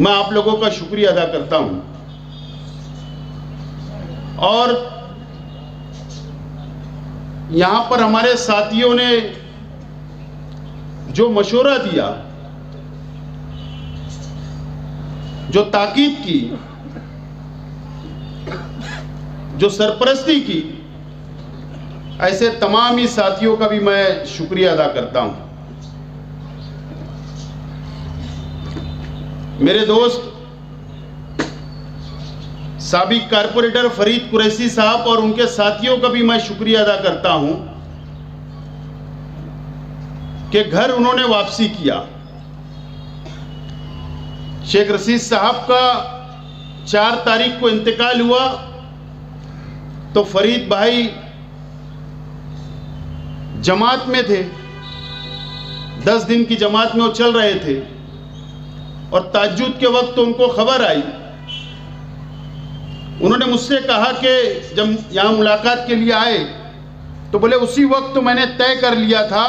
मैं आप लोगों का शुक्रिया अदा करता हूं और यहां पर हमारे साथियों ने जो मशवरा दिया, जो ताकीद की, जो सरपरस्ती की, ऐसे तमाम ही साथियों का भी मैं शुक्रिया अदा करता हूं। मेरे दोस्त साबिक कारपोरेटर फरीद कुरैशी साहब और उनके साथियों का भी मैं शुक्रिया अदा करता हूं कि घर उन्होंने वापसी किया। शेख रशीद साहब का 4 तारीख को इंतकाल हुआ तो फरीद भाई जमात में थे, 10 दिन की जमात में वो चल रहे थे और ताज्जुद के वक्त तो उनको खबर आई। उन्होंने मुझसे कहा कि जब यहाँ मुलाकात के लिए आए तो बोले उसी वक्त तो मैंने तय कर लिया था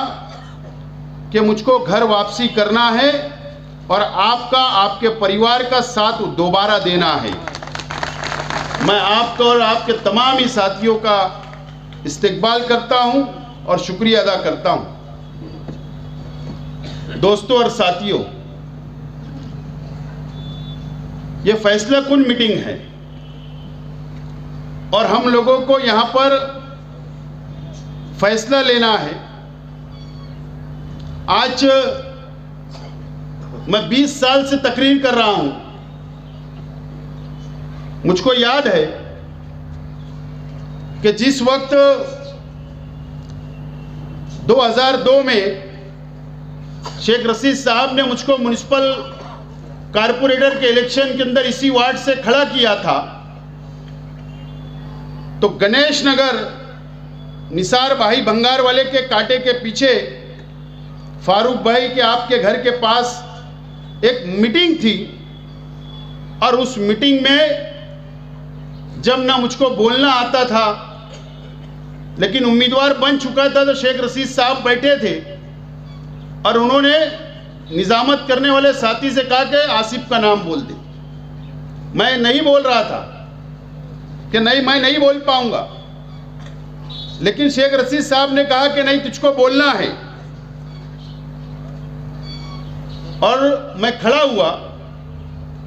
कि मुझको घर वापसी करना है और आपका, आपके परिवार का साथ दोबारा देना है। मैं आपका और आपके तमाम ही साथियों का इस्तकबाल करता हूं और शुक्रिया अदा करता हूं। दोस्तों और साथियों, ये फैसला कुन मीटिंग है और हम लोगों को यहां पर फैसला लेना है। आज मैं 20 साल से तकरीर कर रहा हूं। मुझको याद है कि जिस वक्त 2002 में शेख रशीद साहब ने मुझको म्युनिसिपल कारपोरेटर के इलेक्शन के अंदर इसी वार्ड से खड़ा किया था तो गणेश नगर निसार भाई भंगार वाले के कांटे के पीछे फारूक भाई के आपके घर के पास एक मीटिंग थी और उस मीटिंग में जब ना मुझको बोलना आता था लेकिन उम्मीदवार बन चुका था तो शेख रशीद साहब बैठे थे और उन्होंने निजामत करने वाले साथी से कहा कि आसिफ का नाम बोल दे। मैं नहीं बोल रहा था कि नहीं, मैं नहीं बोल पाऊंगा, लेकिन शेख रशीद साहब ने कहा कि नहीं, तुझको बोलना है। और मैं खड़ा हुआ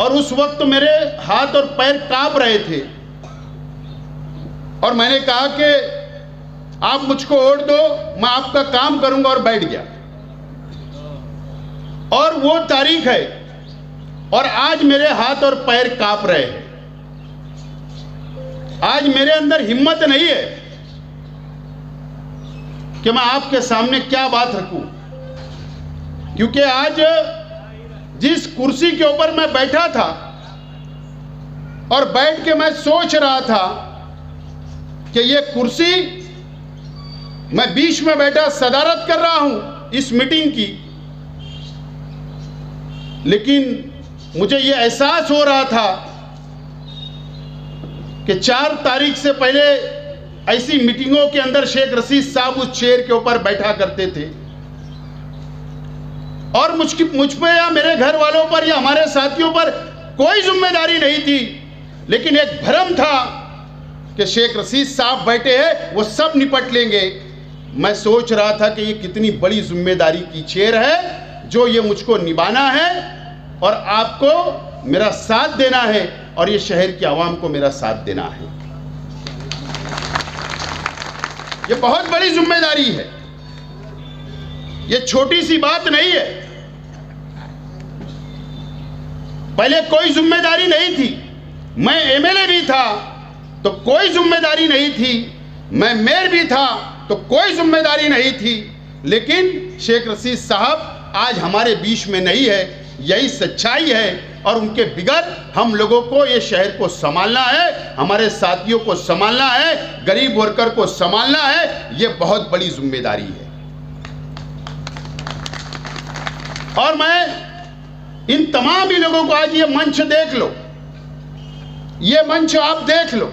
और उस वक्त मेरे हाथ और पैर कांप रहे थे और मैंने कहा कि आप मुझको वोट दो, मैं आपका काम करूंगा, और बैठ गया। और वो तारीख है और आज मेरे हाथ और पैर कांप रहे हैं। आज मेरे अंदर हिम्मत नहीं है कि मैं आपके सामने क्या बात रखूं, क्योंकि आज जिस कुर्सी के ऊपर मैं बैठा था और बैठ के मैं सोच रहा था कि ये कुर्सी, मैं बीच में बैठा सदारत कर रहा हूं इस मीटिंग की, लेकिन मुझे ये एहसास हो रहा था कि 4 तारीख से पहले ऐसी मीटिंगों के अंदर शेख रशीद साहब उस चेयर के ऊपर बैठा करते थे और मुझ पे या मेरे घर वालों पर या हमारे साथियों पर कोई जिम्मेदारी नहीं थी, लेकिन एक भ्रम था कि शेख रशीद साहब बैठे हैं, वो सब निपट लेंगे। मैं सोच रहा था कि ये कितनी बड़ी जिम्मेदारी की चेयर है जो ये मुझको निभाना है और आपको मेरा साथ देना है और ये शहर की आवाम को मेरा साथ देना है। ये बहुत बड़ी जिम्मेदारी है, ये छोटी सी बात नहीं है। पहले कोई जिम्मेदारी नहीं थी, मैं एमएलए भी था तो कोई जिम्मेदारी नहीं थी, मैं मेयर भी था तो कोई जिम्मेदारी नहीं थी, लेकिन शेख रशीद साहब आज हमारे बीच में नहीं है। यही सच्चाई है और उनके बिगैर हम लोगों को ये शहर को संभालना है, हमारे साथियों को संभालना है, गरीब वर्कर को संभालना है। ये बहुत बड़ी जिम्मेदारी है और मैं इन तमाम ही लोगों को, आज ये मंच देख लो, ये मंच आप देख लो,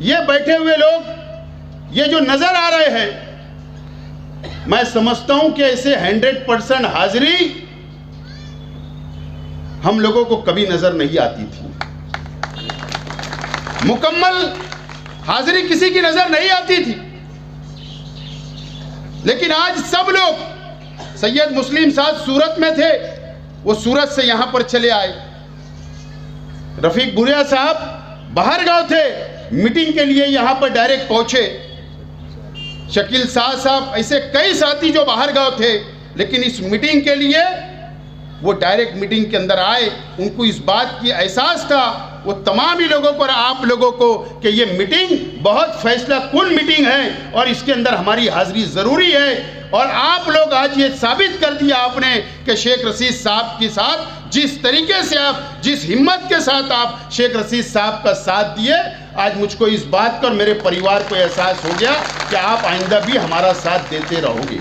ये बैठे हुए लोग, ये जो नजर आ रहे हैं, मैं समझता हूं कि ऐसे 100% हाजिरी हम लोगों को कभी नजर नहीं आती थी। मुकम्मल हाजिरी किसी की नजर नहीं आती थी, लेकिन आज सब लोग, सैयद मुस्लिम साहब सूरत में थे, वो सूरत से यहां पर चले आए। रफीक भुरिया साहब बाहर गांव थे, मीटिंग के लिए यहां पर डायरेक्ट पहुंचे। शकील शाह साहब, ऐसे कई साथी जो बाहर गांव थे, लेकिन इस मीटिंग के लिए वो डायरेक्ट मीटिंग के अंदर आए। उनको इस बात की एहसास था, वो तमाम ही लोगों को और आप लोगों को, कि ये मीटिंग बहुत फैसला कुन मीटिंग है और इसके अंदर हमारी हाजिरी ज़रूरी है। और आप लोग आज ये साबित कर दिया आपने कि शेख रशीद साहब के साथ जिस तरीके से आप, जिस हिम्मत के साथ आप शेख रशीद साहब का साथ दिए, आज मुझको इस बात का और मेरे परिवार को एहसास हो गया कि आप आइंदा भी हमारा साथ देते रहोगे।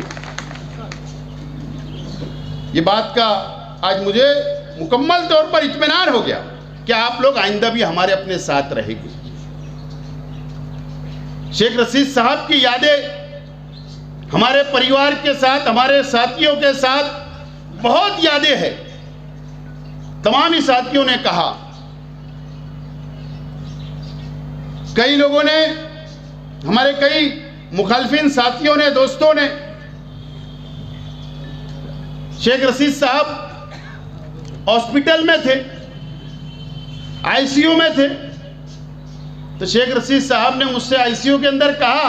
ये बात का आज मुझे मुकम्मल तौर पर इत्मीनान हो गया कि आप लोग आइंदा भी हमारे अपने साथ रहेंगे। शेख रशीद साहब की यादें हमारे परिवार के साथ, हमारे साथियों के साथ बहुत यादें हैं। तमाम ही साथियों ने कहा, कई लोगों ने, हमारे कई मुखालफिन साथियों ने, दोस्तों ने, शेख रशीद साहब हॉस्पिटल में थे, आईसीयू में थे, तो शेख रशीद साहब ने मुझसे आईसीयू के अंदर कहा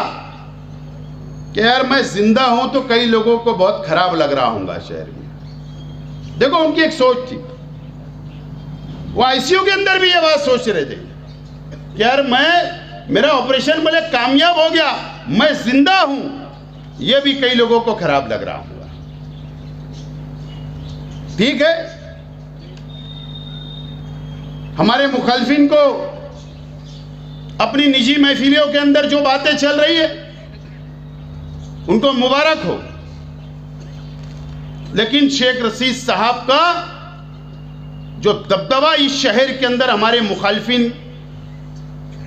कि यार मैं जिंदा हूं तो कई लोगों को बहुत खराब लग रहा होगा शहर में। देखो उनकी एक सोच थी, वो आईसीयू के अंदर भी ये बात सोच रहे थे कि यार मेरा ऑपरेशन भले कामयाब हो गया, मैं जिंदा हूं, ये भी कई लोगों को खराब लग रहा होगा। ठीक है, हमारे मुखालफिन को अपनी निजी महफिलों के अंदर जो बातें चल रही है उनको मुबारक हो, लेकिन शेख रशीद साहब का जो दबदबा इस शहर के अंदर, हमारे मुखालफिन,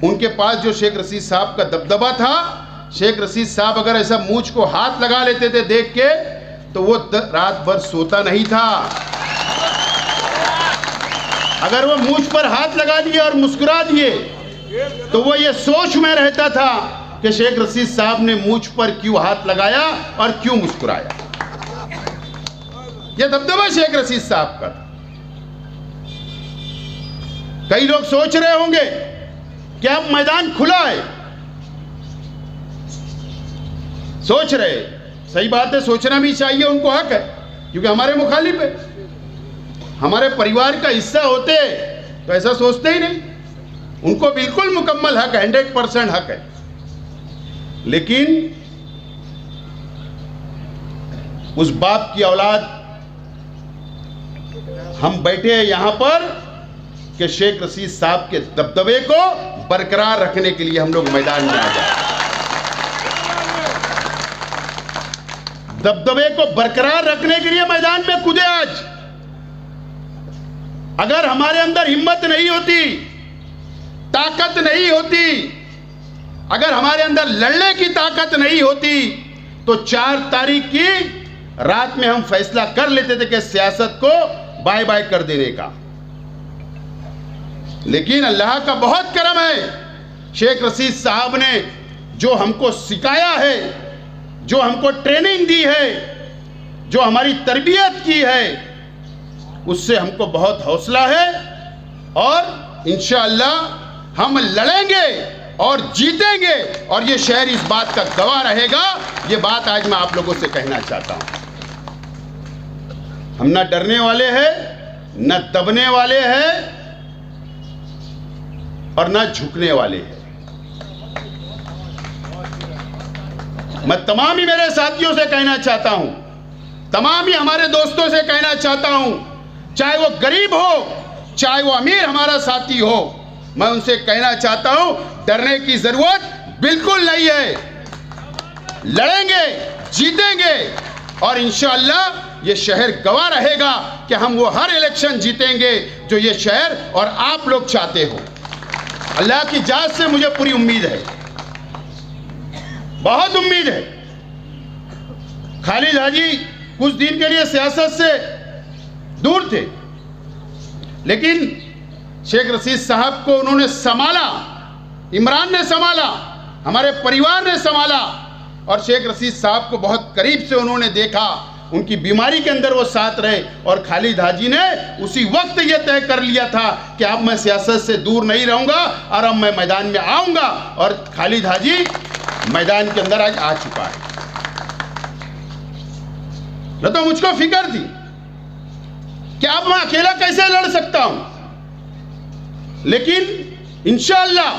उनके पास जो शेख रशीद साहब का दबदबा था, शेख रशीद साहब अगर ऐसा मूंछ को हाथ लगा लेते थे देख के, तो वो रात भर सोता नहीं था। अगर वो मूंछ पर हाथ लगा दिए और मुस्कुरा दिए तो वो ये सोच में रहता था कि शेख रशीद साहब ने मूंछ पर क्यों हाथ लगाया और क्यों मुस्कुराया। ये दबदबा शेख रशीद साहब का था। कई लोग सोच रहे होंगे कि अब मैदान खुला है, सोच रहे, सही बात है, सोचना भी चाहिए, उनको हक है, क्योंकि हमारे मुखालिफ है, हमारे परिवार का हिस्सा होते तो ऐसा सोचते ही नहीं। उनको बिल्कुल मुकम्मल हक है, 100% हक है। लेकिन उस बाप की औलाद हम बैठे हैं यहां पर कि शेख रशीद साहब के दबदबे को बरकरार रखने के लिए हम लोग मैदान में आ जाए, दबदबे को बरकरार रखने के लिए मैदान में कूदे। आज अगर हमारे अंदर हिम्मत नहीं होती, ताकत नहीं होती, अगर हमारे अंदर लड़ने की ताकत नहीं होती, तो 4 तारीख की रात में हम फैसला कर लेते थे कि सियासत को बाय बाय कर देने का। लेकिन अल्लाह का बहुत करम है, शेख रशीद साहब ने जो हमको सिखाया है, जो हमको ट्रेनिंग दी है, जो हमारी तरबियत की है, उससे हमको बहुत हौसला है और इंशाअल्लाह हम लड़ेंगे और जीतेंगे, और ये शहर इस बात का गवाह रहेगा। ये बात आज मैं आप लोगों से कहना चाहता हूं। हम ना डरने वाले हैं, न दबने वाले हैं और न झुकने वाले हैं। मैं तमाम ही मेरे साथियों से कहना चाहता हूं, तमाम ही हमारे दोस्तों से कहना चाहता हूं, चाहे वो गरीब हो, चाहे वो अमीर हमारा साथी हो, मैं उनसे कहना चाहता हूं, डरने की जरूरत बिल्कुल नहीं है। लड़ेंगे, जीतेंगे और इंशाअल्लाह ये शहर गवाह रहेगा कि हम वो हर इलेक्शन जीतेंगे जो ये शहर और आप लोग चाहते हो। अल्लाह की जात से मुझे पूरी उम्मीद है, बहुत उम्मीद है। खालिद हाजी कुछ दिन के लिए सियासत से दूर थे, लेकिन शेख रशीद साहब को उन्होंने संभाला, इमरान ने संभाला, हमारे परिवार ने संभाला और शेख रशीद साहब को बहुत करीब से उन्होंने देखा। उनकी बीमारी के अंदर वो साथ रहे और खालिद हाजी ने उसी वक्त ये तय कर लिया था कि अब मैं सियासत से दूर नहीं रहूंगा और अब मैं मैदान में आऊंगा। और खालिद हाजी मैदान के अंदर आज आ चुका है। न तो मुझको फिक्र थी कि अब मैं अकेला कैसे लड़ सकता हूं, लेकिन इंशाअल्लाह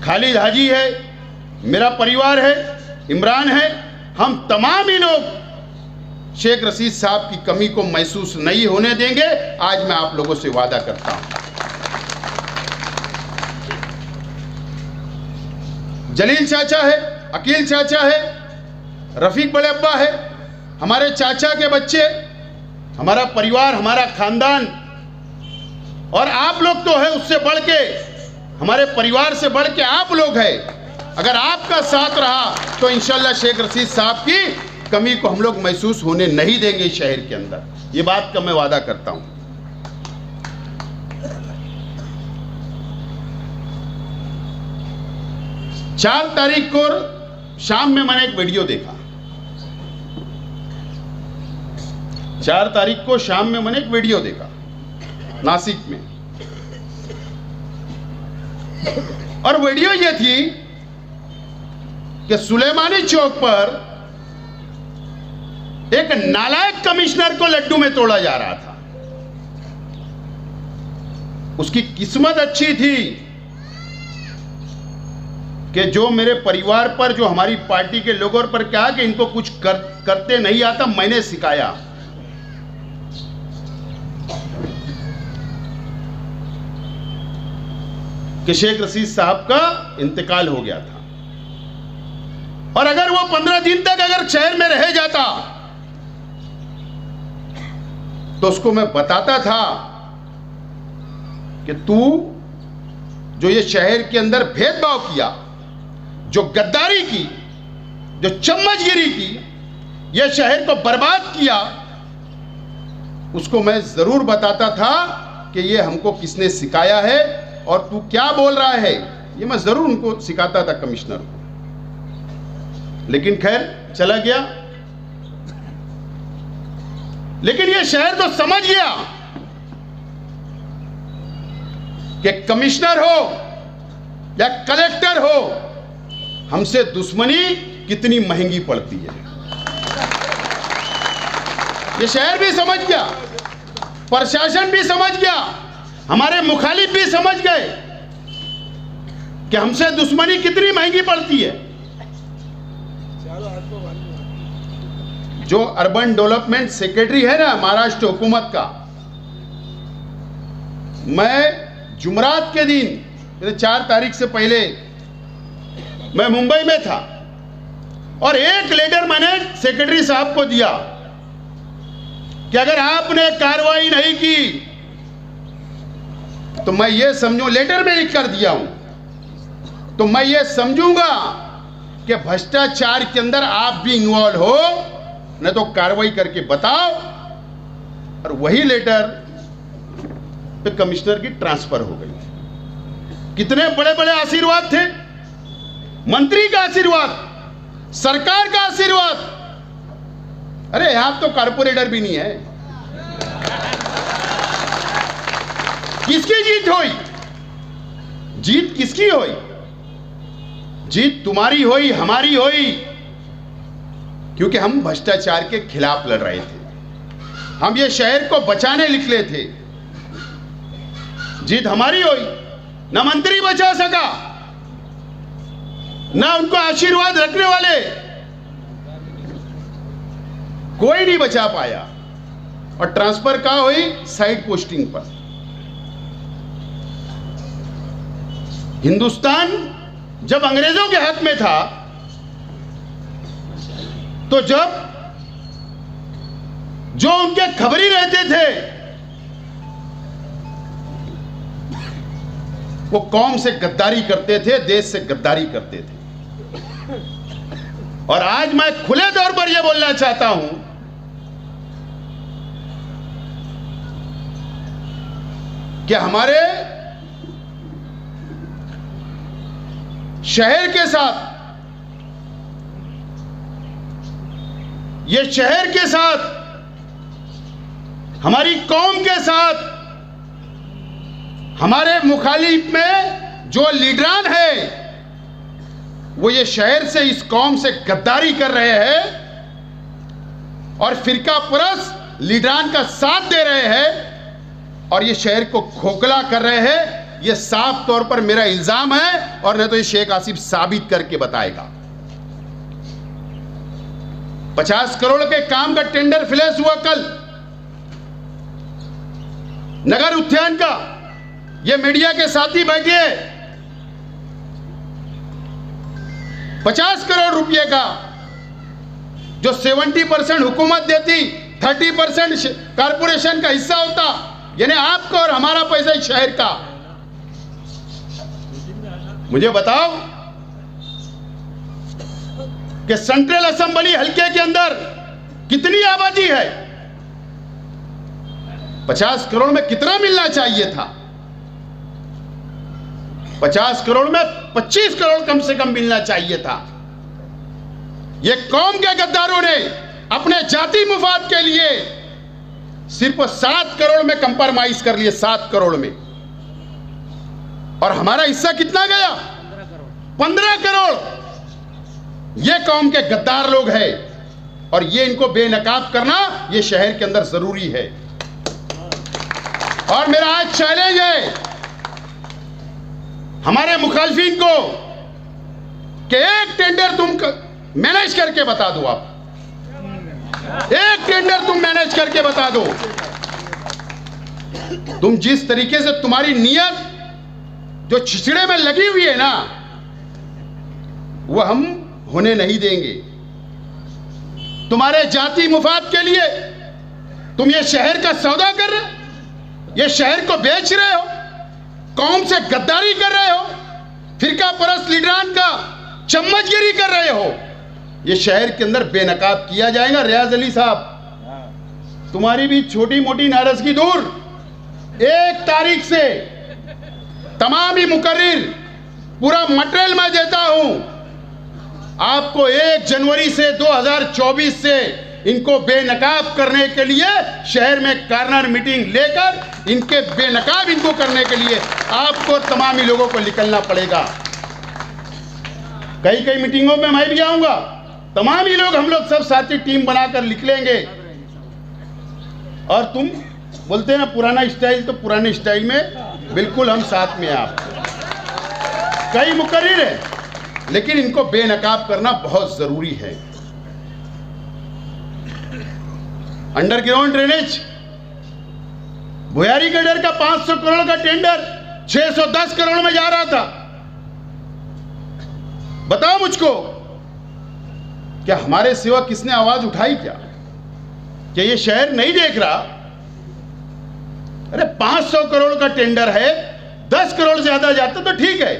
खालिद हाजी है, मेरा परिवार है, इमरान है, हम तमाम ही लोग शेख रशीद साहब की कमी को महसूस नहीं होने देंगे। आज मैं आप लोगों से वादा करता हूं। जलील चाचा है, अकील चाचा है, रफीक बड़े अब्बा है, हमारे चाचा के बच्चे, हमारा परिवार, हमारा खानदान और आप लोग तो है, उससे बढ़ के हमारे परिवार से बढ़ के आप लोग हैं। अगर आपका साथ रहा तो इंशाल्लाह शेख रशीद साहब की कमी को हम लोग महसूस होने नहीं देंगे शहर के अंदर। ये बात का मैं वादा करता हूं। 4 तारीख को शाम में मैंने एक वीडियो देखा। 4 तारीख को शाम में मैंने एक वीडियो देखा नासिक में, और वीडियो ये थी कि सुलेमानी चौक पर एक नालायक कमिश्नर को लड्डू में तोड़ा जा रहा था। उसकी किस्मत अच्छी थी कि जो मेरे परिवार पर, जो हमारी पार्टी के लोगों पर कहा कि इनको कुछ करते नहीं आता, मैंने सिखाया। कि शेख रशीद साहब का इंतकाल हो गया था और अगर वो 15 दिन तक अगर शहर में रह जाता तो उसको मैं बताता था कि तू जो ये शहर के अंदर भेदभाव किया, जो गद्दारी की, जो चम्मचगिरी की, ये शहर को बर्बाद किया, उसको मैं जरूर बताता था कि ये हमको किसने सिखाया है और तू क्या बोल रहा है। ये मैं जरूर उनको सिखाता था कमिश्नर को। लेकिन खैर चला गया। लेकिन ये शहर तो समझ गया कि कमिश्नर हो या कलेक्टर हो, हमसे दुश्मनी कितनी महंगी पड़ती है। ये शहर भी समझ गया, प्रशासन भी समझ गया, हमारे मुखालिफ भी समझ गए कि हमसे दुश्मनी कितनी महंगी पड़ती है। जो अर्बन डेवलपमेंट सेक्रेटरी है ना महाराष्ट्र हुकूमत का, मैं जुमरात के दिन 4 तारीख से पहले मैं मुंबई में था और एक लेटर मैंने सेक्रेटरी साहब को दिया कि अगर आपने कार्रवाई नहीं की तो मैं ये समझूं, लेटर में लिख कर दिया हूं, तो मैं ये समझूंगा कि भ्रष्टाचार के अंदर आप भी इन्वॉल्व हो, न तो कार्रवाई करके बताओ। और वही लेटर पे कमिश्नर की ट्रांसफर हो गई। कितने बड़े बड़े आशीर्वाद थे, मंत्री का आशीर्वाद, सरकार का आशीर्वाद। अरे यहां तो कारपोरेटर भी नहीं है। किसकी जीत हुई? जीत किसकी हुई? जीत तुम्हारी हुई, हमारी हुई, क्योंकि हम भ्रष्टाचार के खिलाफ लड़ रहे थे, हम ये शहर को बचाने निकले थे। जीत हमारी हुई। ना मंत्री बचा सका, ना उनको आशीर्वाद रखने वाले कोई नहीं बचा पाया। और ट्रांसफर कहां हुई? साइड पोस्टिंग पर। हिंदुस्तान जब अंग्रेजों के हाथ में था, तो जब जो उनके खबरी रहते थे वो कौम से गद्दारी करते थे, देश से गद्दारी करते थे। और आज मैं खुले तौर पर यह बोलना चाहता हूं कि हमारे शहर के साथ, ये शहर के साथ, हमारी कौम के साथ, हमारे मुखालिफ में जो लीडरान है वो ये शहर से, इस कौम से गद्दारी कर रहे हैं और फिरका परस्त लीडरान का साथ दे रहे हैं और ये शहर को खोखला कर रहे हैं। ये साफ तौर पर मेरा इल्जाम है और नहीं तो ये शेख आसिफ साबित करके बताएगा। 50 करोड़ के काम का टेंडर फ्लैश हुआ कल नगर उद्यान का। ये मीडिया के साथी बैठे, 50 करोड़ रुपए का जो 70% हुकूमत देती, 30% कारपोरेशन का हिस्सा होता, यानी आपका और हमारा पैसा इस शहर का। मुझे बताओ कि सेंट्रल असेंबली हल्के के अंदर कितनी आबादी है? 50 करोड़ में कितना मिलना चाहिए था? 50 करोड़ में 25 करोड़ कम से कम मिलना चाहिए था। ये कौम के गद्दारों ने अपने जाति मुफाद के लिए सिर्फ 7 करोड़ में कंप्रोमाइज कर लिए, 7 करोड़ में। और हमारा हिस्सा कितना गया? 15 करोड़। ये कौम के गद्दार लोग हैं और ये इनको बेनकाब करना ये शहर के अंदर जरूरी है। और मेरा आज चैलेंज है हमारे मुखालफिन को कि एक टेंडर तुम मैनेज करके बता दो। आप एक टेंडर तुम मैनेज करके बता दो। तुम जिस तरीके से, तुम्हारी नीयत जो छिछड़े में लगी हुई है ना, वो हम होने नहीं देंगे। तुम्हारे जाति मुफाद के लिए तुम ये शहर का सौदा कर रहे हो, ये शहर को बेच रहे हो, कौम से गद्दारी कर रहे हो, फिरका परस्त लीडरान का चम्मचगिरी कर रहे हो। ये शहर के अंदर बेनकाब किया जाएगा। रियाज अली साहब, तुम्हारी भी छोटी मोटी नाराजगी दूर। 1 तारीख से तमाम ही मुकर्रिर पूरा मटेरियल मैं देता हूं आपको। 1 जनवरी से 2024 से इनको बेनकाब करने के लिए शहर में कार्नर मीटिंग लेकर इनके बेनकाब इनको करने के लिए आपको तमाम ही लोगों को निकलना पड़ेगा। कई मीटिंगों में मैं भी आऊंगा, तमाम ही लोग, हम लोग सब साथी टीम बनाकर निकलेंगे। और तुम बोलते हैं ना पुराना स्टाइल, तो पुराने स्टाइल में बिल्कुल हम साथ में। आप कई मुकर्रिर है लेकिन इनको बेनकाब करना बहुत जरूरी है। अंडरग्राउंड ड्रेनेज भुयारी गडर का 500 करोड़ का टेंडर 610 करोड़ में जा रहा था। बताओ मुझको, क्या हमारे सिवा किसने आवाज उठाई? क्या ये शहर नहीं देख रहा? अरे 500 करोड़ का टेंडर है, 10 करोड़ ज्यादा जाता तो ठीक है,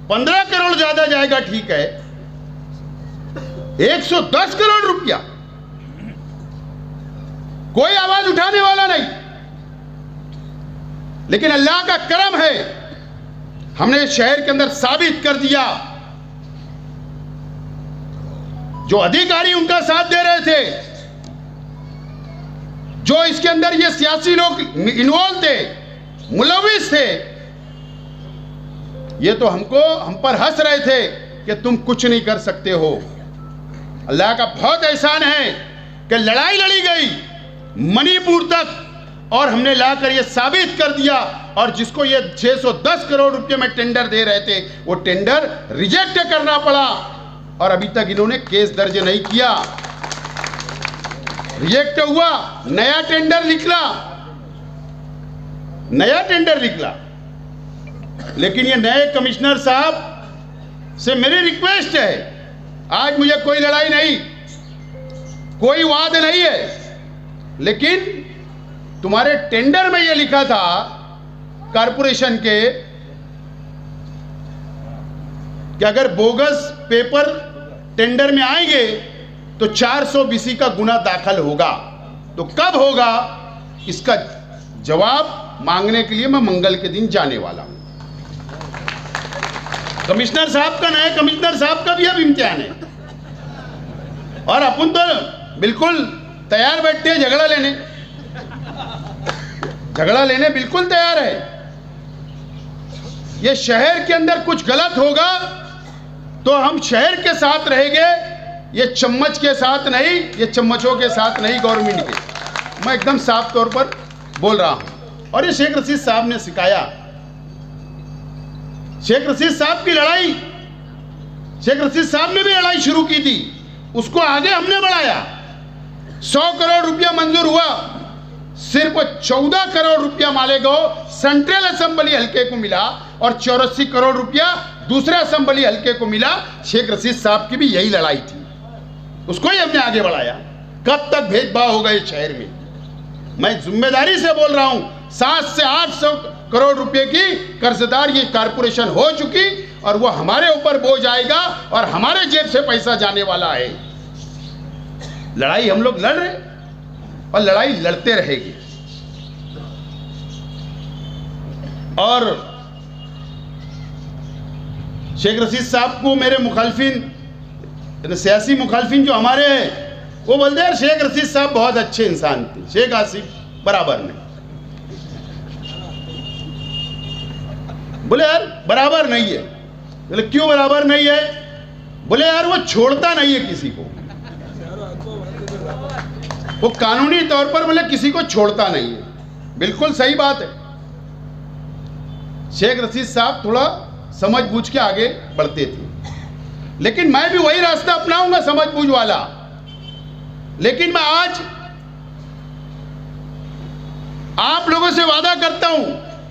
15 करोड़ ज्यादा जाएगा ठीक है, 110 करोड़ रुपया, कोई आवाज उठाने वाला नहीं। लेकिन अल्लाह का करम है, हमने शहर के अंदर साबित कर दिया। जो अधिकारी उनका साथ दे रहे थे, जो इसके अंदर ये सियासी लोग इन्वॉल्व थे, मुलविस थे, ये तो हम पर हंस रहे थे कि तुम कुछ नहीं कर सकते हो। अल्लाह का बहुत एहसान है कि लड़ाई लड़ी गई मणिपुर तक और हमने लाकर ये साबित कर दिया। और जिसको ये 610 करोड़ रुपए में टेंडर दे रहे थे, वो टेंडर रिजेक्ट करना पड़ा और अभी तक इन्होंने केस दर्ज नहीं किया। रिजेक्ट हुआ, नया टेंडर निकला। लेकिन ये नए कमिश्नर साहब से मेरी रिक्वेस्ट है, आज मुझे कोई लड़ाई नहीं, कोई वाद नहीं है, लेकिन तुम्हारे टेंडर में ये लिखा था कारपोरेशन के कि अगर बोगस पेपर टेंडर में आएंगे तो 400 BC का गुना दाखिल होगा। तो कब होगा इसका जवाब मांगने के लिए मैं मंगल के दिन जाने वाला हूं। कमिश्नर साहब का, नए कमिश्नर साहब का भी अब इम्तिहान है, और अपन तो बिल्कुल तैयार बैठते हैं झगड़ा लेने बिल्कुल तैयार है। ये शहर के अंदर कुछ गलत होगा तो हम शहर के साथ रहेंगे, ये चम्मच के साथ नहीं, ये चम्मचों के साथ नहीं, गवर्नमेंट के। मैं एकदम साफ तौर पर बोल रहा हूं। और ये शेख रशीद साहब ने सिखाया, शेख रशीद साहब की लड़ाई, शेख रशीद साहब ने भी लड़ाई शुरू की थी, उसको आगे हमने बढ़ाया। 100 करोड़ रुपया मंजूर हुआ, सिर्फ 14 करोड़ रुपया मालेगांव सेंट्रल असेंबली हल्के को मिला और 84 करोड़ रुपया दूसरे असेंबली हल्के को मिला। शेख रशीद साहब की भी यही लड़ाई थी, उसको ही हमने आगे बढ़ाया। कब तक भेदभाव होगा इस शहर में? मैं जिम्मेदारी से बोल रहा हूं, 700 से 800 करोड़ रुपए की कर्जदार ये कारपोरेशन हो चुकी, और वो हमारे ऊपर बोझ आएगा और हमारे जेब से पैसा जाने वाला है। लड़ाई हम लोग लड़ रहे और लड़ाई लड़ते रहेगी। और शेख रशीद साहब को मेरे मुखालफिन, सियासी मुखालफिन जो हमारे हैं, वो बोलते हैं शेख रशीद साहब बहुत अच्छे इंसान थे, शेख आसिफ बराबर नहीं। बोले यार बराबर नहीं है। बोले क्यों बराबर नहीं है? बोले यार वो छोड़ता नहीं है किसी को, वो कानूनी तौर पर बोले किसी को छोड़ता नहीं है। बिल्कुल सही बात है। शेख रशीद साहब थोड़ा समझ बूझ के आगे बढ़ते थे, लेकिन मैं भी वही रास्ता अपनाऊंगा, समझ बूझ वाला। लेकिन मैं आज आप लोगों से वादा करता हूं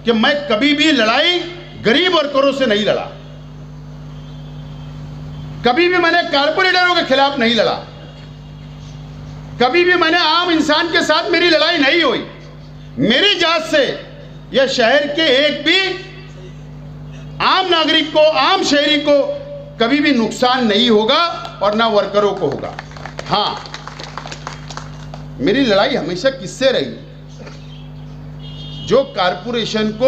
कि मैं कभी भी लड़ाई गरीब वर्करों से नहीं लड़ा, कभी भी मैंने कारपोरेटरों के खिलाफ नहीं लड़ा, कभी भी मैंने आम इंसान के साथ मेरी लड़ाई नहीं हुई। मेरी जात से यह शहर के एक भी आम नागरिक को, आम शहरी को कभी भी नुकसान नहीं होगा और ना वर्करों को होगा। हां, मेरी लड़ाई हमेशा किससे रही? जो कारपोरेशन को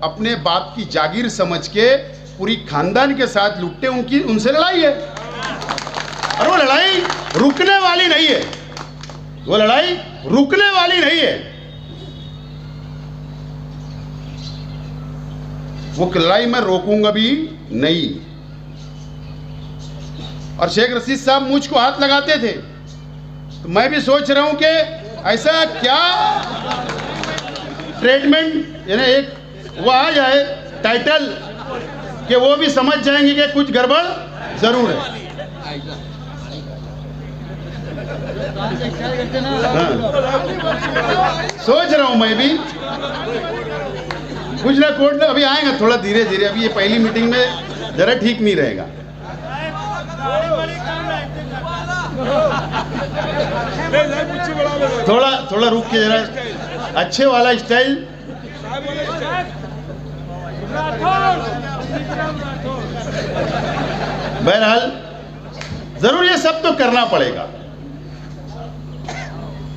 अपने बाप की जागीर समझ के पूरी खानदान के साथ लुटते, उनसे लड़ाई है। और वो लड़ाई रुकने वाली नहीं है, वो लड़ाई रुकने वाली नहीं है। वो लड़ाई मैं रोकूंगा भी नहीं। और शेख रशीद साहब मुझ को हाथ लगाते थे, तो मैं भी सोच रहा हूं कि ऐसा क्या ट्रीटमेंट, यानी एक वो आ जाए टाइटल कि वो भी समझ जाएंगे कि कुछ गड़बड़ जरूर है। हाँ। सोच रहा हूं मैं भी कुछ ना कोर्ट में अभी आएगा, थोड़ा धीरे धीरे। अभी ये पहली मीटिंग में जरा ठीक नहीं रहेगा। थोड़ा रुक के जरा अच्छे वाला स्टाइल। बहरहाल जरूर ये सब तो करना पड़ेगा,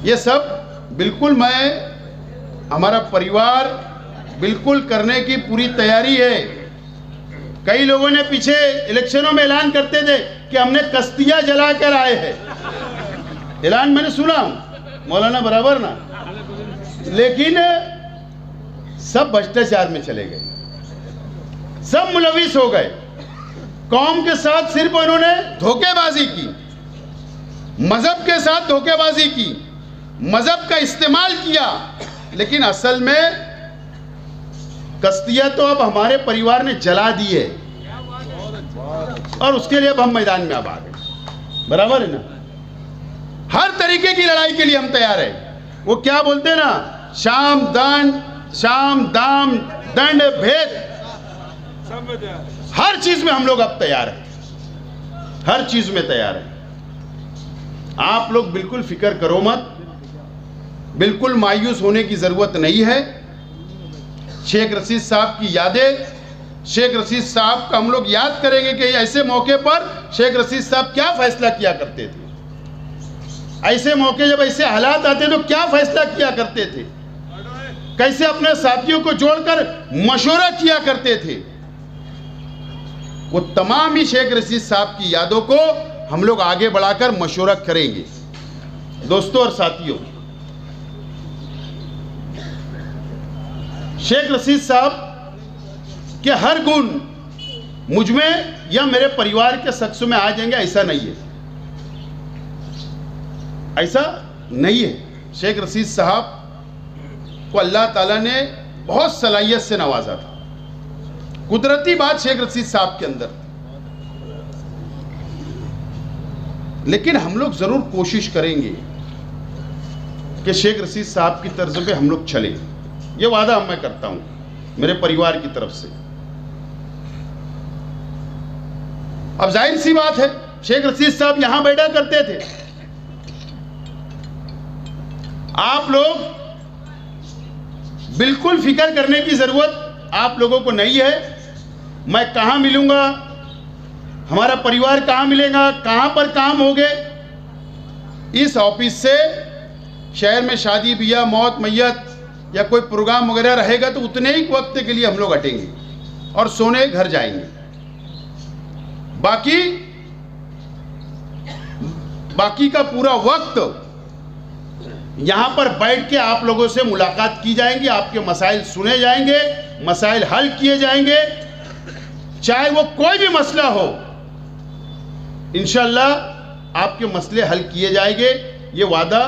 ये सब बिल्कुल मैं, हमारा परिवार बिल्कुल करने की पूरी तैयारी है। कई लोगों ने पीछे इलेक्शनों में ऐलान करते थे कि हमने कश्तियां जला कर आए हैं, ऐलान मैंने सुना, मौलाना बराबर ना, लेकिन सब भ्रष्टाचार में चले गए, सब मुलविस हो गए। कौम के साथ सिर्फ उन्होंने धोखेबाजी की, मजहब के साथ धोखेबाजी की, मजहब का इस्तेमाल किया, लेकिन असल में कश्तियां तो अब हमारे परिवार ने जला दी है और उसके लिए अब हम मैदान में अब आ गए। बराबर है ना? हर तरीके की लड़ाई के लिए हम तैयार हैं। वो क्या बोलते हैं ना, शाम दाम दंड भेद, हर चीज में हम लोग अब तैयार हैं, हर चीज में तैयार हैं। आप लोग बिल्कुल फिक्र करो मत, बिल्कुल मायूस होने की जरूरत नहीं है। शेख रशीद साहब की यादें, शेख रशीद साहब का हम लोग याद करेंगे कि ऐसे मौके पर शेख रशीद साहब क्या फैसला किया करते थे, ऐसे मौके जब ऐसे हालात आते तो क्या फैसला किया करते थे। कैसे अपने साथियों को जोड़कर मशवरा किया करते थे, वो तमाम ही शेख रशीद साहब की यादों को हम लोग आगे बढ़ाकर मशवरा करेंगे। दोस्तों और साथियों, शेख रशीद साहब के हर गुण मुझ में या मेरे परिवार के शख्स में आ जाएंगे ऐसा नहीं है, ऐसा नहीं है। शेख रशीद साहब को अल्लाह ताला ने बहुत सलाहियत से नवाजा था, कुदरती बात शेख रशीद साहब के अंदर। लेकिन हम लोग जरूर कोशिश करेंगे कि शेख रशीद साहब की तर्ज पे हम लोग चले, ये वादा मैं करता हूं मेरे परिवार की तरफ से। अब जाहिर सी बात है, शेख रशीद साहब यहां बैठा करते थे, आप लोग बिल्कुल फिक्र करने की जरूरत आप लोगों को नहीं है। मैं कहां मिलूंगा, हमारा परिवार कहां मिलेगा, कहां पर काम होंगे, इस ऑफिस से शहर में शादी ब्याह मौत मैयत या कोई प्रोग्राम वगैरह रहेगा तो उतने ही वक्त के लिए हम लोग हटेंगे और सोने घर जाएंगे। बाकी का पूरा वक्त यहां पर बैठ के आप लोगों से मुलाकात की जाएंगी, आपके मसाइल सुने जाएंगे, मसाइल हल किए जाएंगे, चाहे वो कोई भी मसला हो, इंशाअल्लाह आपके मसले हल किए जाएंगे। ये वादा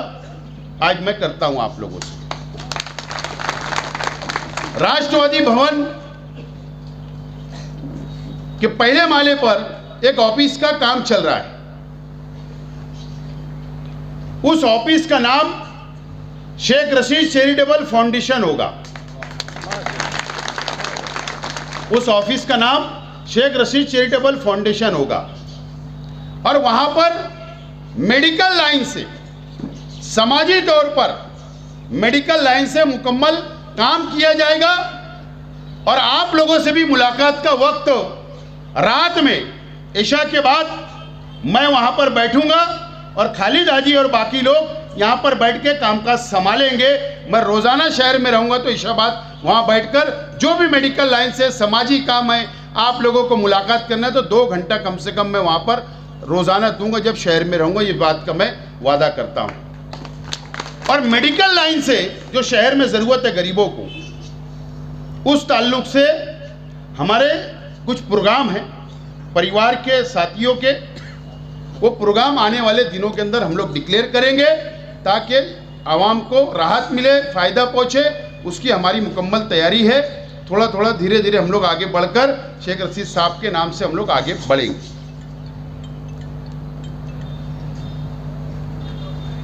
आज मैं करता हूं आप लोगों से। राष्ट्रवादी भवन के पहले माले पर एक ऑफिस का काम चल रहा है। उस ऑफिस का नाम शेख रशीद चैरिटेबल फाउंडेशन होगा। उस ऑफिस का नाम शेख रशीद चैरिटेबल फाउंडेशन होगा और वहां पर मेडिकल लाइन से, समाजी तौर पर मेडिकल लाइन से मुकम्मल काम किया जाएगा। और आप लोगों से भी मुलाकात का वक्त रात में इशा के बाद मैं वहां पर बैठूंगा और खालिद हाजी और बाकी लोग यहां पर बैठ के कामकाज संभालेंगे। मैं रोजाना शहर में रहूंगा तो इशा बाद वहां बैठकर जो भी मेडिकल लाइन से समाजी काम है, आप लोगों को मुलाकात करना है तो 2 घंटा कम से कम मैं वहां पर रोजाना दूंगा जब शहर में रहूंगा, ये बात का मैं वादा करता हूं। और मेडिकल लाइन से जो शहर में जरूरत है गरीबों को, उस ताल्लुक से हमारे कुछ प्रोग्राम हैं परिवार के साथियों के, वो प्रोग्राम आने वाले दिनों के अंदर हम लोग डिक्लेयर करेंगे ताकि आवाम को राहत मिले, फ़ायदा पहुँचे, उसकी हमारी मुकम्मल तैयारी है। थोड़ा थोड़ा धीरे धीरे हम लोग आगे बढ़कर शेख रशीद साहब के नाम से हम लोग आगे बढ़ेंगे।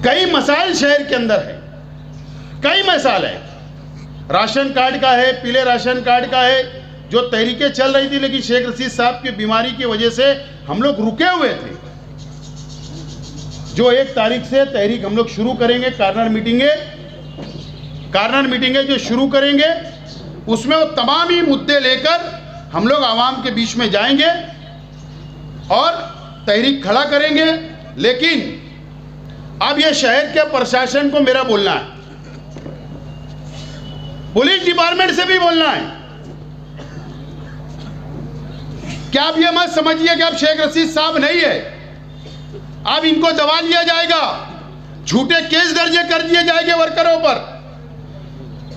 कई मसाइल शहर के अंदर है, कई मसाइल है, राशन कार्ड का है, पीले राशन कार्ड का है, जो तहरीकें चल रही थी, लेकिन शेख रशीद साहब की बीमारी की वजह से हम लोग रुके हुए थे। जो 1 तारीख से तहरीक हम लोग शुरू करेंगे, कार्नर मीटिंगें जो शुरू करेंगे, उसमें वो तमाम ही मुद्दे लेकर हम लोग आवाम के बीच में जाएंगे और तहरीक खड़ा करेंगे। लेकिन अब ये शहर के प्रशासन को मेरा बोलना है, पुलिस डिपार्टमेंट से भी बोलना है कि आप ये मत समझिए कि अब शेख रशीद साहब नहीं है, अब इनको दबा लिया जाएगा, झूठे केस दर्ज कर दिए जाएंगे वर्करों पर।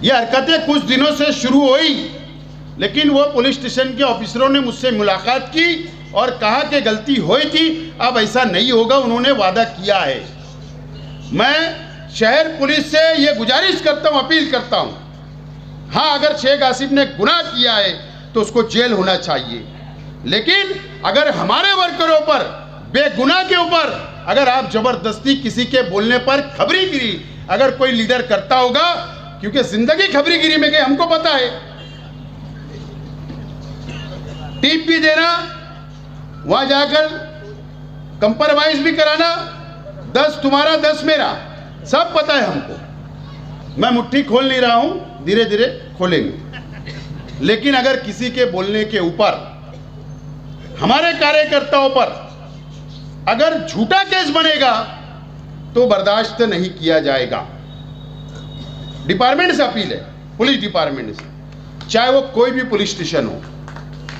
ये हरकतें कुछ दिनों से शुरू हुई, लेकिन वो पुलिस स्टेशन के ऑफिसरों ने मुझसे मुलाकात की और कहा कि गलती हुई थी, अब ऐसा नहीं होगा, उन्होंने वादा किया है। मैं शहर पुलिस से ये गुजारिश करता हूँ, अपील करता हूँ, हाँ अगर शेख आसिफ ने गुनाह किया है तो उसको जेल होना चाहिए, लेकिन अगर हमारे वर्करों पर बेगुनाह के ऊपर अगर आप जबरदस्ती किसी के बोलने पर खबरीगिरी अगर कोई लीडर करता होगा, क्योंकि जिंदगी खबरीगिरी में गई, हमको पता है, टिप भी देना, वहां जाकर कंप्रोमाइज भी कराना, 10 तुम्हारा 10 मेरा, सब पता है हमको। मैं मुट्ठी खोल नहीं रहा हूं, धीरे धीरे खोलेंगे। लेकिन अगर किसी के बोलने के ऊपर, हमारे कार्यकर्ताओं पर अगर झूठा केस बनेगा तो बर्दाश्त नहीं किया जाएगा। डिपार्टमेंट से अपील है, पुलिस डिपार्टमेंट से, चाहे वो कोई भी पुलिस स्टेशन हो,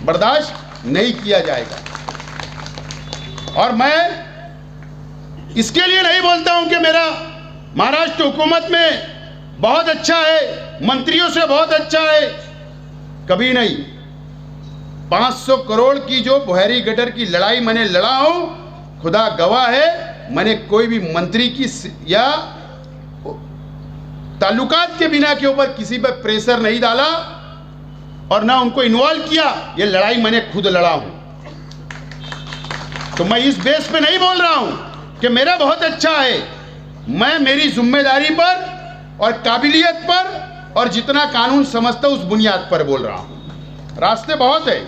बर्दाश्त नहीं किया जाएगा। और मैं इसके लिए नहीं बोलता हूं कि मेरा महाराष्ट्र हुकूमत में बहुत अच्छा है, मंत्रियों से बहुत अच्छा है, कभी नहीं। 500 करोड़ की जो बुहारी गटर की लड़ाई मैंने लड़ा हूं, खुदा गवाह है, मैंने कोई भी मंत्री की या ताल्लुकात के बिना के ऊपर किसी पर प्रेशर नहीं डाला और ना उनको इन्वॉल्व किया। ये लड़ाई मैंने खुद लड़ा हूं। तो मैं इस बेस पे नहीं बोल रहा हूं कि मेरा बहुत अच्छा है। मैं मेरी जिम्मेदारी पर और काबिलियत पर और जितना कानून समझता हूं उस बुनियाद पर बोल रहा हूं। रास्ते बहुत है,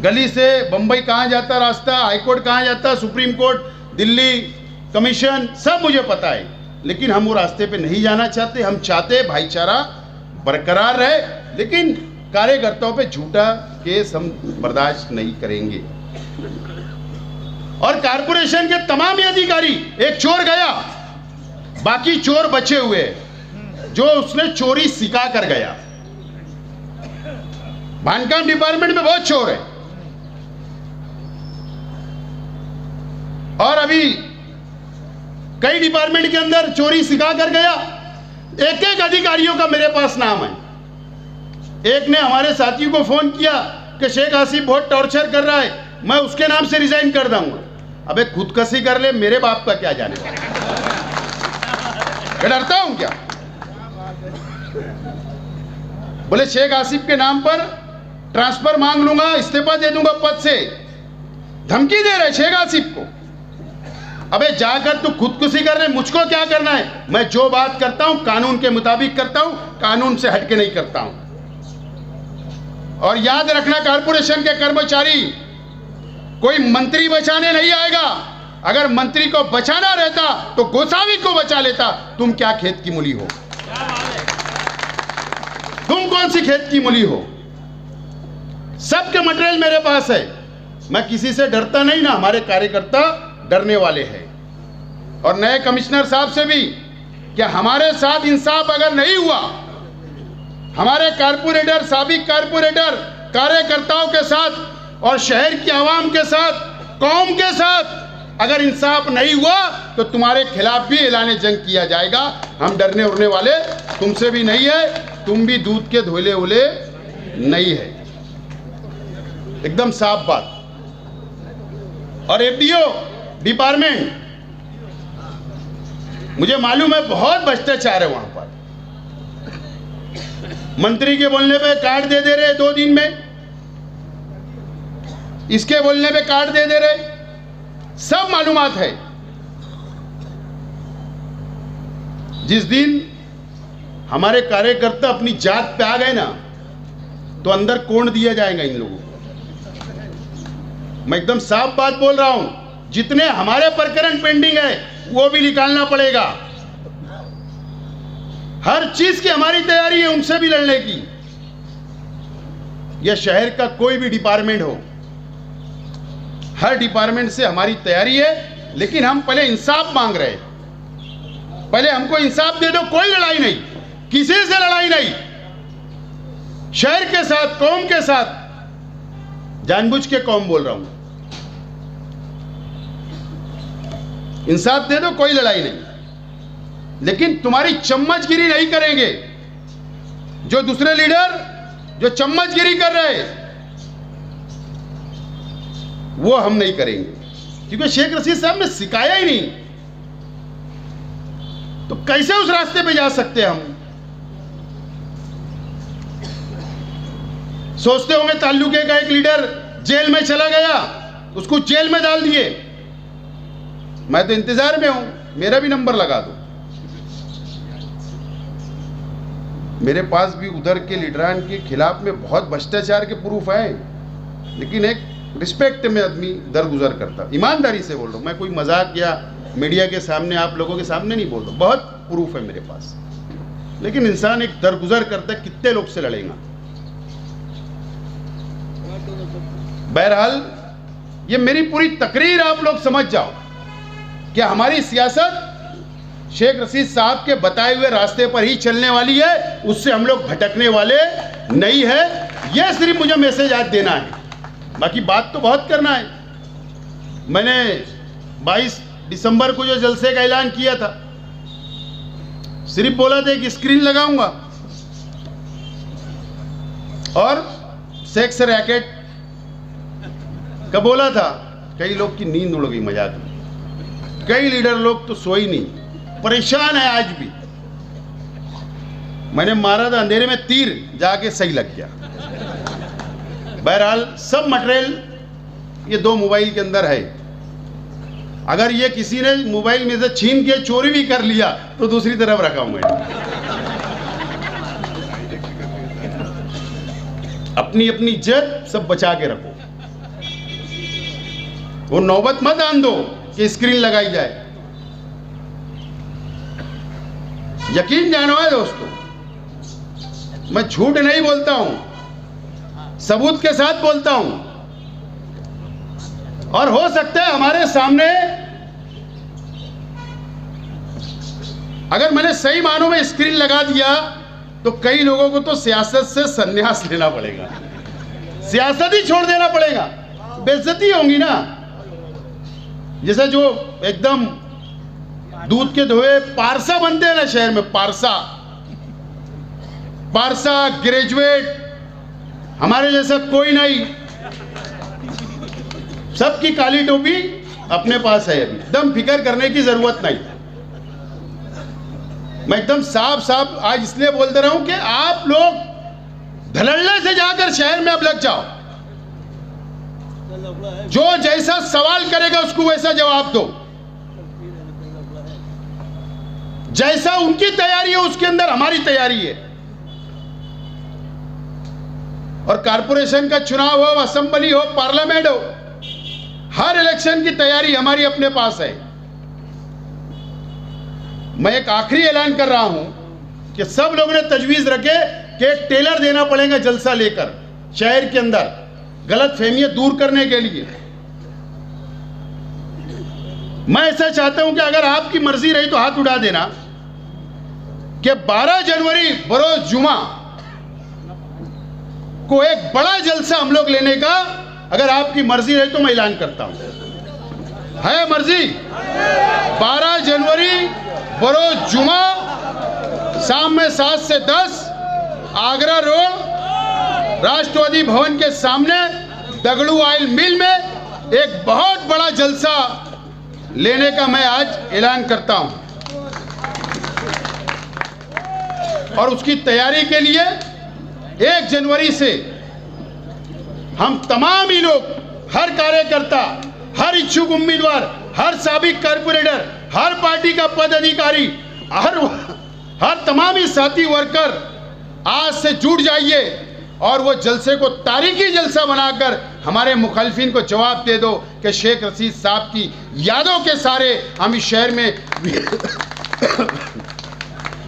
गली से बंबई कहां जाता रास्ता, हाईकोर्ट कहां जाता, सुप्रीम कोर्ट, दिल्ली कमीशन, सब मुझे पता है, लेकिन हम वो रास्ते पे नहीं जाना चाहते। हम चाहते भाईचारा बरकरार रहे, लेकिन कार्यकर्ताओं पे झूठा केस हम बर्दाश्त नहीं करेंगे। और कारपोरेशन के तमाम ही अधिकारी, एक चोर गया, बाकी चोर बचे हुए, जो उसने चोरी सिखा कर गया। बांधकाम डिपार्टमेंट में बहुत चोर है, और अभी कई डिपार्टमेंट के अंदर चोरी सिखा कर गया। एक एक अधिकारियों का मेरे पास नाम है। एक ने हमारे साथी को फोन किया कि शेख आसिफ बहुत टॉर्चर कर रहा है, मैं उसके नाम से रिजाइन कर दूंगा। अबे खुदकशी कर ले, मेरे बाप का क्या जाने वाला, डरता हूं क्या? बोले शेख आसिफ के नाम पर ट्रांसफर मांग लूंगा, इस्तीफा दे दूंगा पद से, धमकी दे रहे शेख आसिफ को। अबे जाकर तू खुदकुशी कर रहे, मुझको क्या करना है? मैं जो बात करता हूं कानून के मुताबिक करता हूं, कानून से हटके नहीं करता हूं। और याद रखना, कारपोरेशन के कर्मचारी, कोई मंत्री बचाने नहीं आएगा। अगर मंत्री को बचाना रहता तो गोसावी को बचा लेता। तुम क्या खेत की मूली हो? तुम कौन सी खेत की मूली हो? सबके मटेरियल मेरे पास है, मैं किसी से डरता नहीं ना, हमारे कार्यकर्ता डरने वाले हैं। और नए कमिश्नर साहब से भी कि हमारे साथ इंसाफ अगर नहीं हुआ, हमारे कारपोरेटर, साबिक कारपोरेटर कार्यकर्ताओं के साथ और शहर की आवाम के साथ, कौम के साथ अगर इंसाफ नहीं हुआ तो तुम्हारे खिलाफ भी ऐलान जंग किया जाएगा। हम डरने उड़ने वाले तुमसे भी नहीं है, तुम भी दूध के धोले उले नहीं है, एकदम साफ बात। और एफडीओ डिपार्टमेंट, मुझे मालूम है बहुत भ्रष्टाचार है वहां पर। मंत्री के बोलने पे कार्ड दे दे रहे 2 दिन में, इसके बोलने पे कार्ड दे दे रहे, सब मालूमात है। जिस दिन हमारे कार्यकर्ता अपनी जात पे आ गए ना, तो अंदर कोण दिया जाएगा इन लोगों को। मैं एकदम साफ बात बोल रहा हूं, जितने हमारे प्रकरण पेंडिंग है वो भी निकालना पड़ेगा। हर चीज की हमारी तैयारी है उनसे भी लड़ने की। यह शहर का कोई भी डिपार्टमेंट हो, हर डिपार्टमेंट से हमारी तैयारी है, लेकिन हम पहले इंसाफ मांग रहे हैं। पहले हमको इंसाफ दे दो, कोई लड़ाई नहीं, किसी से लड़ाई नहीं, शहर के साथ, कौम के साथ, जानबूझ के कौम बोल रहा हूं, इंसाफ दे दो, कोई लड़ाई नहीं, लेकिन तुम्हारी चम्मचगिरी नहीं करेंगे। जो दूसरे लीडर जो चम्मचगिरी कर रहे वो हम नहीं करेंगे, क्योंकि शेख रशीद साहब ने सिखाया ही नहीं, तो कैसे उस रास्ते पे जा सकते हम? सोचते होंगे ताल्लुके का एक लीडर जेल में चला गया, उसको जेल में डाल दिए। मैं तो इंतजार में हूं, मेरा भी नंबर लगा दो। मेरे पास भी उधर के लीडरान के खिलाफ में बहुत भ्रष्टाचार के प्रूफ हैं, लेकिन एक रिस्पेक्ट में आदमी दरगुजर करता। ईमानदारी से बोल रहा हूँ, मैं कोई मजाक या मीडिया के सामने, आप लोगों के सामने नहीं बोल रहा, बहुत प्रूफ है मेरे पास। लेकिन इंसान एक दरगुजर करता है, कितने लोग से लड़ेगा। बहरहाल ये मेरी पूरी तकरीर आप लोग समझ जाओ कि हमारी सियासत शेख रशीद साहब के बताए हुए रास्ते पर ही चलने वाली है, उससे हम लोग भटकने वाले नहीं है। यह सिर्फ मुझे मैसेज आज देना है, बाकी बात तो बहुत करना है। मैंने 22 दिसंबर को जो जलसे का ऐलान किया था, सिर्फ बोला था कि स्क्रीन लगाऊंगा और सेक्स रैकेट का बोला था। कई लोग की नींद उड़ गई मजाक में, कई लीडर लोग तो सोई नहीं, परेशान है आज भी। मैंने मारा था अंधेरे में तीर, जाके सही लग गया। बहरहाल सब मटेरियल ये 2 मोबाइल के अंदर है। अगर ये किसी ने मोबाइल में से छीन के चोरी भी कर लिया तो दूसरी तरफ रखा हूं मैं। अपनी अपनी इज्जत सब बचा के रखो, वो नौबत मत आन दो कि स्क्रीन लगाई जाए। यकीन जानो है दोस्तों, मैं झूठ नहीं बोलता हूं, सबूत के साथ बोलता हूं। और हो सकता है हमारे सामने, अगर मैंने सही मानों में स्क्रीन लगा दिया तो कई लोगों को तो सियासत से संन्यास लेना पड़ेगा, सियासत ही छोड़ देना पड़ेगा, बेइज्जती होगी ना। जैसे जो एकदम दूध के धोए पारसा बनते हैं ना शहर में, पारसा ग्रेजुएट, हमारे जैसा कोई नहीं, सबकी काली टोपी अपने पास है। अभी एकदम फिक्र करने की जरूरत नहीं। मैं एकदम साफ साफ आज इसलिए बोलते रहा हूं कि आप लोग धड़ल्ले से जाकर शहर में अब लग जाओ। जो जैसा सवाल करेगा उसको वैसा जवाब दो, जैसा उनकी तैयारी है उसके अंदर हमारी तैयारी है। और कारपोरेशन का चुनाव हो, असेंबली हो, पार्लियामेंट हो, हर इलेक्शन की तैयारी हमारी अपने पास है। मैं एक आखिरी ऐलान कर रहा हूं कि सब लोगों ने तजवीज रखे कि एक टेलर देना पड़ेगा जलसा लेकर शहर के अंदर, गलत फहमियां दूर करने के लिए। मैं ऐसा चाहता हूं कि अगर आपकी मर्जी रही तो हाथ उठा देना कि 12 जनवरी बरोज जुमा को एक बड़ा जलसा हम लोग लेने का, अगर आपकी मर्जी रही तो मैं ऐलान करता हूं। है मर्जी? 12 जनवरी बरोज जुमा शाम में 7 से 10 आगरा रोड राष्ट्रवादी भवन के सामने दगड़ू ऑयल मिल में एक बहुत बड़ा जलसा लेने का मैं आज ऐलान करता हूं। और उसकी तैयारी के लिए 1 जनवरी से हम तमाम ही लोग, हर कार्यकर्ता, हर इच्छुक उम्मीदवार, हर साबिक कारपोरेटर, हर पार्टी का पदाधिकारी, हर तमाम ही साथी वर्कर आज से जुट जाइए और वो जलसे को तारीखी जलसा बनाकर हमारे मुखालिफिन को जवाब दे दो कि शेख रशीद साहब की यादों के सारे हम इस शहर में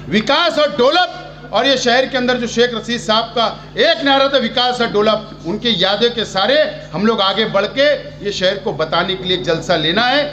विकास और डेवलप, और ये शहर के अंदर जो शेख रशीद साहब का एक नारा था विकास और डेवलप, उनकी यादों के सारे हम लोग आगे बढ़ के ये शहर को बताने के लिए जलसा लेना है।